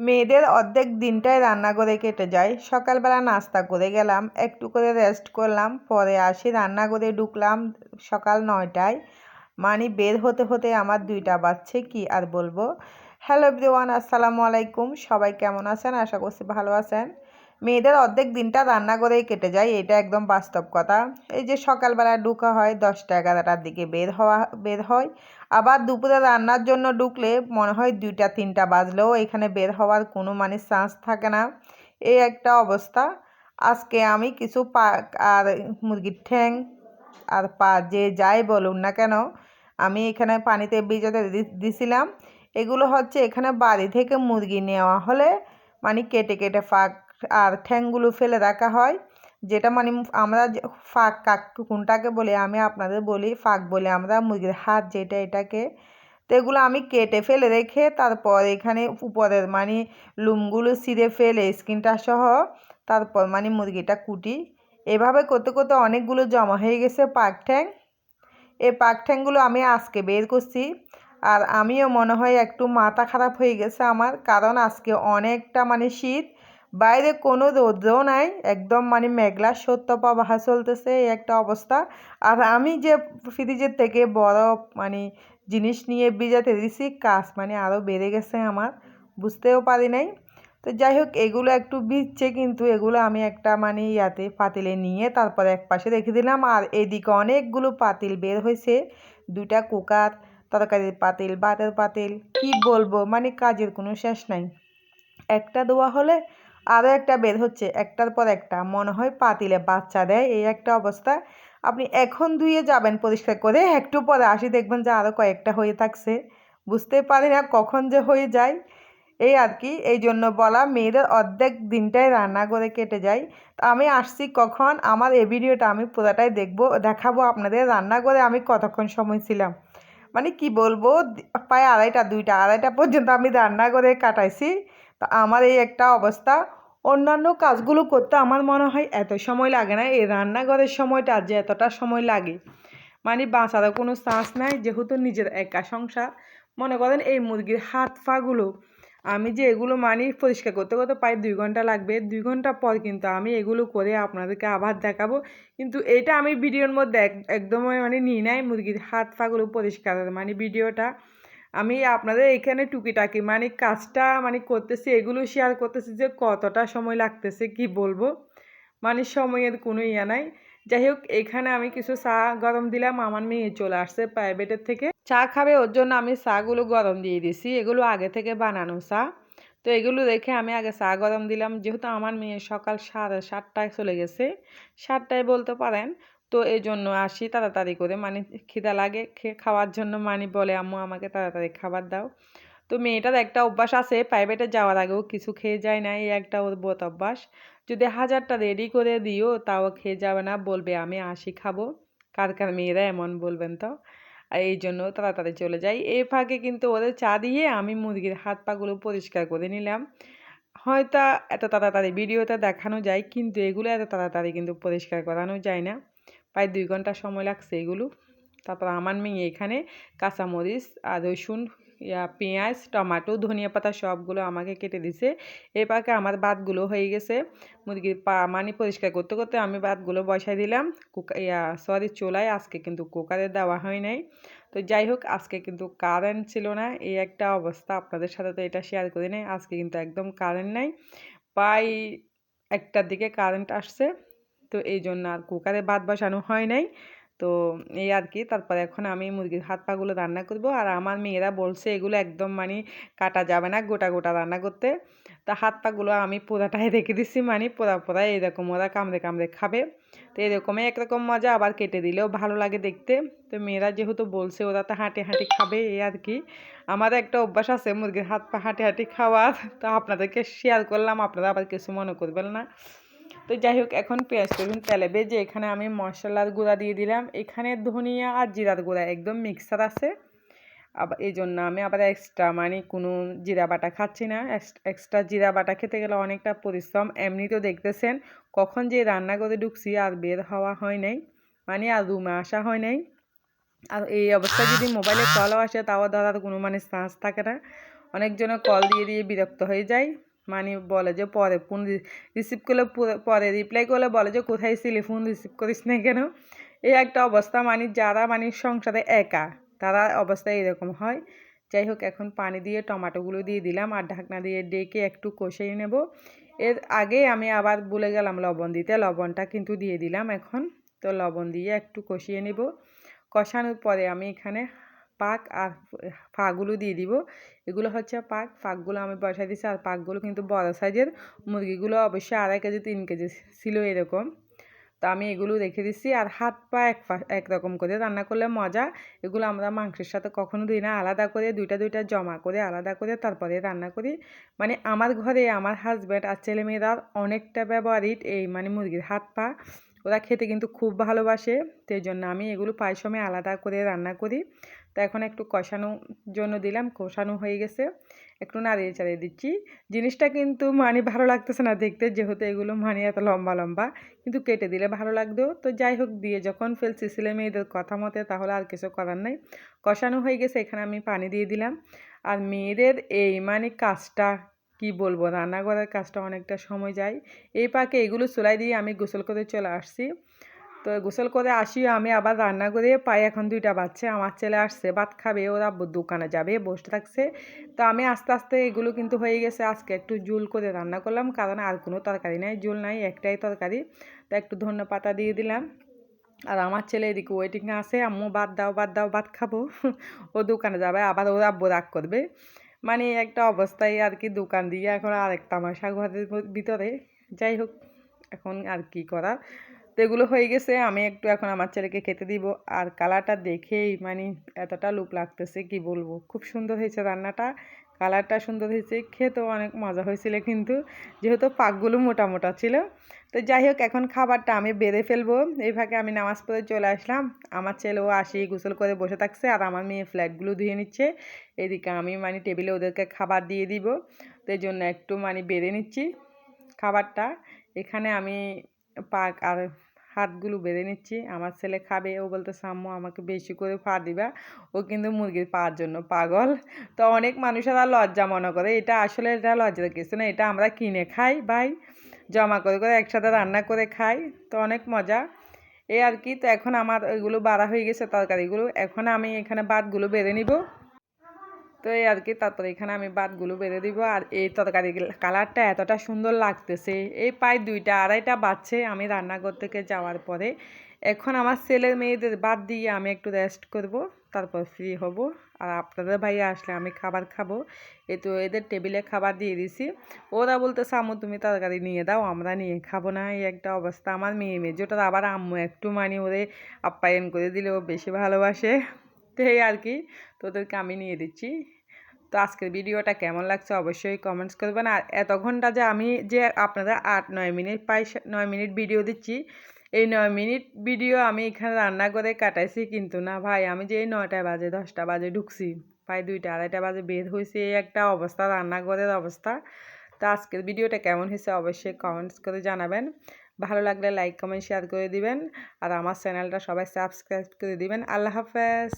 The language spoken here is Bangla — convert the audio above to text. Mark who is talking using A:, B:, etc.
A: মেয়েদের অর্ধেক দিনটাই রান্না করে কেটে যায়। সকালবেলা নাস্তা করে গেলাম, একটু করে রেস্ট করলাম, পরে আসি রান্নাঘরে ঢুকলাম সকাল 9টায়। মানে বের হতে হতে আমার 2টা বাজছে, কি আর বলবো। হ্যালো এভরিওয়ান, আসসালামু আলাইকুম। সবাই কেমন আছেন? আশা করছি ভালো আছেন। মেয়েদের অর্ধেক দিনটা রান্না করেই কেটে যায়, এটা একদম বাস্তব কথা। এই যে সকালবেলা ঢুকা হয় 10টা 11টার দিকে বের হয়, আবার দুপুরে রান্নার জন্য ঢুকলে মনে হয় 2টা 3টা বাজলেও এখানে বের হওয়ার কোনো মানে চান্স থাকে না। এই একটা অবস্থা। আজকে আমি কিছু পাক আর মুরগির ঠ্যাং আর পা যে যাই বলুন না কেন, আমি এখানে পানিতে ভিজাতে দিছিলাম। এগুলো হচ্ছে এখানে বাড়ি থেকে মুরগি নেওয়া হলে মানে কেটে কেটে ফাঁক আর ঠ্যাংগুলো ফেলে রাখা হয়, যেটা মানে আমরা ফাঁক কোনটাকে বলি আমি আপনাদের বলি, ফাঁক বলে আমরা মুরগির হাত যেটা, এটাকে। তো এগুলো আমি কেটে ফেলে রেখে তারপর এখানে উপরের মানে লুমগুলো ছিঁড়ে ফেলে স্কিনটা সহ তারপর মানে মুরগিটা কুটি। এভাবে করতে করতে অনেকগুলো জমা হয়ে গেছে পাক ঠ্যাং। এই পাক ঠ্যাংগুলো আমি আজকে বের করছি। আর আমিও মনে হয় একটু মাথা খারাপ হয়ে গেছে আমার, কারণ আজকে অনেকটা মানে শীত, বাইরে কোনো রৌদ্রও নাই, একদম মানে মেঘলা শৈত্যপ্রবাহ চলতেছে, এই একটা অবস্থা। আর আমি যে ফ্রিজের থেকে বরফ মানে জিনিস নিয়ে ভিজাতে দিছি, কাজ মানে আরও বেড়ে গেছে আমার, বুঝতেও পারি নাই। তো যাই হোক, এগুলো একটু ভিজছে, কিন্তু এগুলো আমি একটা মানে পাতিলে নিয়ে তারপরে এক পাশে রেখে দিলাম। আর এদিকে অনেকগুলো পাতিল বের হয়েছে, 2টা কুকার, তরকারির পাতিল, ভাতের পাতিল, কি বলবো মানে কাজের কোনো শেষ নাই। একটা ধোয়া হলে আরও একটা বের হচ্ছে, একটার পর একটা, মনে হয় পাতিলে বাচ্চা দেয়, এই একটা অবস্থা। আপনি এখন ধুয়ে যাবেন পরিষ্কার করে, একটু পরে আসি দেখবেন যে আরও কয়েকটা হয়ে থাকছে, বুঝতে পারি না কখন যে হয়ে যায়। এই আর কি, এই জন্য বলা মেয়েদের অর্ধেক দিনটাই রান্না করে কেটে যায়। তা আমি আসছি কখন, আমার এই ভিডিওটা আমি পুরোটাই দেখাবো আপনাদের রান্না করে আমি কতক্ষণ সময় ছিলাম। মানে কি বলবো, প্রায় 2টা 2:30 পর্যন্ত আমি রান্না করে কাটাইছি। তা আমার এই একটা অবস্থা। অন্যান্য কাজগুলো করতে আমার মনে হয় এত সময় লাগে না, এই রান্নাঘরের সময়টা যে এতটা সময় লাগে মানে বাঁচারও কোনো চান্স নাই, যেহেতু নিজের একা সংসার। মনে করেন এই মুরগির হাত পাগুলো আমি যে এগুলো মানে পরিষ্কার করতে করতে প্রায় 2 ঘন্টা লাগবে, 2 ঘন্টা পর কিন্তু আমি এগুলো করে আপনাদেরকে আবার দেখাবো। কিন্তু এটা আমি ভিডিওর মধ্যে একদমই মানে নিই নাই, মুরগির হাত পাগুলো পরিষ্কার মানে ভিডিওটা আমি আপনাদের এখানে টুকিটাকি মানে কাজটা মানে করতেছি, এগুলো শেয়ার করতেছি যে কতটা সময় লাগতেছে কি বলবো, মানে সময়ের কোনো ইয়ে নাই। যাই হোক, এখানে আমি কিছু চা গরম দিলাম, আমার মেয়ে চলে আসছে প্রাইভেটের থেকে, চা খাবে, ওর জন্য আমি চাগুলো গরম দিয়ে দিছি, এগুলো আগে থেকে বানানো চা। তো এগুলো রেখে আমি আগে চা গরম দিলাম, যেহেতু আমার মেয়ে সকাল 7:30টায় চলে গেছে, 7টায় বলতে পারেন। তো এই জন্য আসি তাড়াতাড়ি করে, মানে খিদা লাগে খাওয়ার জন্য, মানে বলে আম্মু আমাকে তাড়াতাড়ি খাবার দাও। তো মেয়েটার একটা অভ্যাস আছে, প্রাইভেটে যাওয়ার আগেও কিছু খেয়ে যায় না, এই একটা ওর বদ অভ্যাস। যদি 1000টা রেডি করে দিও তাও খেয়ে যাবে না, বলবে আমি আসি খাবো। কার কার মেয়েরা এমন বলবেন তো। এই জন্য তাড়াতাড়ি চলে যাই। এই ফাঁকে কিন্তু ওদের চা দিয়ে আমি মুরগির হাত পাগুলো পরিষ্কার করে নিলাম। হয়তো এত তাড়াতাড়ি ভিডিওতে দেখানো যায়, কিন্তু এগুলো এত তাড়াতাড়ি কিন্তু পরিষ্কার করানো যায় না, প্রায় 2 ঘন্টা সময় লাগছে এগুলো। তারপর আমার মেয়ে এখানে কাঁচামরিচ আর রসুন, পেঁয়াজ, টমেটো, ধনিয়া পাতা সবগুলো আমাকে কেটে দিছে। এই পাকে আমার ভাতগুলো হয়ে গেছে, মুরগির পা মানে পরিষ্কার করতে করতে আমি ভাতগুলো বসাই দিলাম চুলায়। আজকে কিন্তু কুকারে দেওয়া হয় নাই। তো যাই হোক, আজকে কিন্তু কারেন্ট ছিল না, এই একটা অবস্থা। আপনাদের সাথে তো এটা শেয়ার করি নাই, আজকে কিন্তু একদম কারেন্ট নাই, প্রায় 1টার দিকে কারেন্ট আসছে। তো এই জন্য আর কুকারে ভাত বসানো হয় নাই। তো এই আর কি, তারপরে এখন আমি মুরগির হাত পাগুলো রান্না করব। আর আমার মেয়েরা বলছে এগুলো একদম মানে কাটা যাবে না, গোটা গোটা রান্না করতে। তা হাত পাগুলো আমি পোড়াটাই রেখে দিচ্ছি, মানে পোড়া পোড়া এরকম ওরা কামড়ে কামড়ে খাবে। তো এরকমই একরকম মজা, আবার কেটে দিলেও ভালো লাগে দেখতে। তো মেয়েরা যেহেতু বলছে ওরা তো হাঁটি হাঁটি খাবে, এই আর কি। আমার একটা অভ্যাস আছে মুরগির হাত পা হাঁটি হাঁটি খাওয়ার, তো আপনাদেরকে শেয়ার করলাম, আপনারা আবার কিছু মনে করবেন না। তো যাই হোক, এখন পেঁয়াজ রসুন তেলে ভেজে এখানে আমি মশলার গুঁড়া দিয়ে দিলাম, এখানে ধনিয়া আর জিরার গুঁড়া একদম মিক্সার আছে। আবার এই জন্য আমি আবার এক্সট্রা মানে কোনো জিরা বাটা খাচ্ছি না, এক্সট্রা জিরা বাটা খেতে গেলে অনেকটা পরিশ্রম। এমনিতেও দেখতেছেন কখন যে রান্না করে ঢুকছি আর বের হওয়া হয় নাই, মানে আর রুমে আসা হয় নাই। আর এই অবস্থায় যদি মোবাইলে কলও আসে তাও ধরার কোনো মানে চান্স থাকে না, অনেকজনে কল দিয়ে দিয়ে বিরক্ত হয়ে যায়, মানে বলে যে পরে ফোন রিসিভ করলে পরে রিপ্লাই করলে বলে যে কোথায় ছিলি, ফোন রিসিভ করিস না কেন। এই একটা অবস্থা, মানে যারা মানে সংসারে একা তারা অবস্থা এরকম হয়। যাই হোক, এখন পানি দিয়ে টমেটোগুলো দিয়ে দিলাম আর ঢাকনা দিয়ে ডেকে একটু কষিয়ে নেব। এর আগে আমি আবার ভুলে গেলাম লবণ দিতে, লবণটা কিন্তু দিয়ে দিলাম এখন। তো লবণ দিয়ে একটু কষিয়ে নেব। কষানোর পরে আমি এখানে পাক আর ফাগুলো দিয়ে দিব। এগুলো হচ্ছে পাকগুলো আমি বসাই দিচ্ছি। আর পাকগুলো কিন্তু বড় সাইজের, মুরগিগুলো অবশ্যই 2.5 কেজি 3 কেজি ছিল এরকম। তো আমি এগুলো রেখে দিচ্ছি। আর হাত পা একরকম করে রান্না করলে মজা। এগুলো আমরা মাংসের সাথে কখনো দিই না, আলাদা করে দুইটা জমা করে আলাদা করে তারপরে রান্না করি। মানে আমার ঘরে আমার হাজব্যান্ড আর ছেলেমেয়েরা অনেকটা ব্যবহারিক এই মানে মুরগির হাত পা, ওরা খেতে কিন্তু খুব ভালোবাসে। সেই জন্য আমি এগুলো প্রায় সময় আলাদা করে রান্না করি। তো এখন একটু কষানোর জন্য দিলাম, কষানো হয়ে গেছে, একটু নাড়িয়ে চাড়িয়ে দিচ্ছি। জিনিসটা কিন্তু মানে ভালো লাগতেছে না দেখতে, যেহেতু এগুলো মানে এত লম্বা লম্বা, কিন্তু কেটে দিলে ভালো লাগতো। তো যাই হোক, দিয়ে যখন ফেলছি ছেলে মেয়েদের কথা মতে, তাহলে আর কিছু করার নাই। কষানো হয়ে গেছে, এখানে আমি পানি দিয়ে দিলাম। আর মেয়েদের এই মানে কাজটা কি বলবো, রান্নাঘরের কাজটা অনেকটা সময় যায়। এই পাকে এগুলো চুলাই দিয়ে আমি গোসল করে চলে আসছি। তো গোসল করে আসি আমি আবার রান্না করে পাই, এখন 2টা বাজছে। আমার ছেলে আসছে, ভাত খাবে, ওরা দোকানে যাবে, বসে থাকছে। তো আমি আস্তে আস্তে এগুলো কিন্তু হয়ে গেছে। আজকে একটু ঝোল করে রান্না করলাম, কারণ আর কোনো তরকারি নাই, ঝোল নাই, একটাই তরকারি। তো একটু ধনেপাতা দিয়ে দিলাম। আর আমার ছেলে এদিকে ওয়েটিংয়ে আছে, আম্মু ভাত দাও ভাত দাও, ভাত খাবো। ও দোকানে যাবে, আবার ওর আব্বু রাগ করবে। মানে একটা অবস্থায় আর কি, দোকান দিয়ে এখন আরেক তামাশা ঘরের ভিতরে। যাই হোক, এখন আর কি করা। তো এগুলো হয়ে গেছে, আমি একটু এখন আমার ছেলেকে খেতে দিব। আর কালারটা দেখেই মানে এতটা লোভ লাগতেছে কি বলবো, খুব সুন্দর হয়েছে রান্নাটা, কালারটা সুন্দর হয়েছে, খেতেও অনেক মজা হয়েছিল কিন্তু, যেহেতু পাকগুলো মোটা মোটা ছিল। তো যাই হোক, এখন খাবারটা আমি বেড়ে ফেলবো। এই ফাঁকে আমি নামাজ পড়ে চলে আসলাম। আমার ছেলেও আসি গোসল করে বসে থাকছে, আর আমার মেয়ে ফ্ল্যাটগুলো ধুয়ে নিচ্ছে। এদিকে আমি মানে টেবিলে ওদেরকে খাবার দিয়ে দিব। তো এই জন্য একটু মানে বেড়ে নিচ্ছি খাবারটা। এখানে আমি পাক আর হাতগুলো বেঁধে নিচ্ছি। আমার ছেলে খাবে, ও বলতেছে আম্মু আমাকে বেশি করে পা দিবা। ও কিন্তু মুরগির পার জন্য পাগল। তো অনেক মানুষেরা লজ্জা মনে করে, এটা আসলে এটা লজ্জার কিছু না, এটা আমরা কিনে খাই ভাই, জমা করে করে একসাথে রান্না করে খাই। তো অনেক মজা এই আর কি। তো এখন আমার ওইগুলো বাড়া হয়ে গেছে তরকারিগুলো, এখন আমি এখানে ভাতগুলো বেড়ে নিব। তো এই আর কি, তারপরে এখানে আমি ভাতগুলো বেড়ে দিব। আর এই তরকারি কালারটা এতটা সুন্দর লাগতেছে। এই প্রায় 2টা 2:30 বাজছে আমি রান্নাঘর থেকে যাওয়ার পরে। এখন আমার ছেলে মেয়েদের ভাত দিয়ে আমি একটু রেস্ট করব, তারপর ফ্রি হব। আর আপনাদের ভাইয়া আসলে আমি খাবার খাবো। এই তো এদের টেবিলে খাবার দিয়ে দিছি। ওরা বলতেছে আম্মু তুমি তরকারি নিয়ে দাও, আমরা নিয়ে খাবো না, এই একটা অবস্থা। আমার মেয়ে মেজোটার আবার আম্মু একটু মানে ওরে আপ্যায়ন করে দিলে ও বেশি ভালোবাসে। তো এই আর কি, তোদেরকে আমি নিয়ে দিচ্ছি। তো আজকের ভিডিওটা কেমন লাগছে অবশ্যই কমেন্টস করবেন। আর এত ঘন্টা যে আমি যে আপনাদের 8-9 মিনিট প্রায় 9 মিনিট ভিডিও দিচ্ছি, এই 9 মিনিট ভিডিও আমি এখানে রান্না করে কাটাইছি কিন্তু না ভাই, আমি যে 9টা বাজে 10টা বাজে ঢুকছি, প্রায় 2টা 2:30 বাজে বের হয়েছি, এই একটা অবস্থা রান্নাঘরের অবস্থা। তো আজকের ভিডিওটা কেমন হয়েছে অবশ্যই কমেন্টস করে জানাবেন। ভালো লাগলে লাইক কমেন্ট শেয়ার করে দিবেন। আর আমার চ্যানেলটা সবাই সাবস্ক্রাইব করে দিবেন। আল্লাহ হাফেজ।